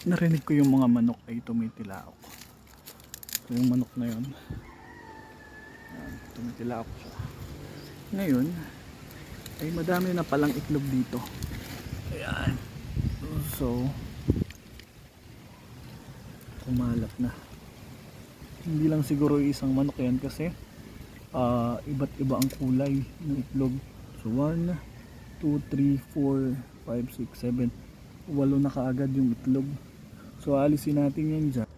narinig ko yung mga manok ay tumitilaok. So yung manok na yun, tumitilaok siya. Ngayon ay madami na palang itlog dito. Ayan. So kumalat na. Hindi lang siguro isang manok yan kasi iba't iba ang kulay ng itlog. So 1, 2, 3, 4, 5, 6, 7, 8 na kaagad yung itlog. So alisin natin yan dyan.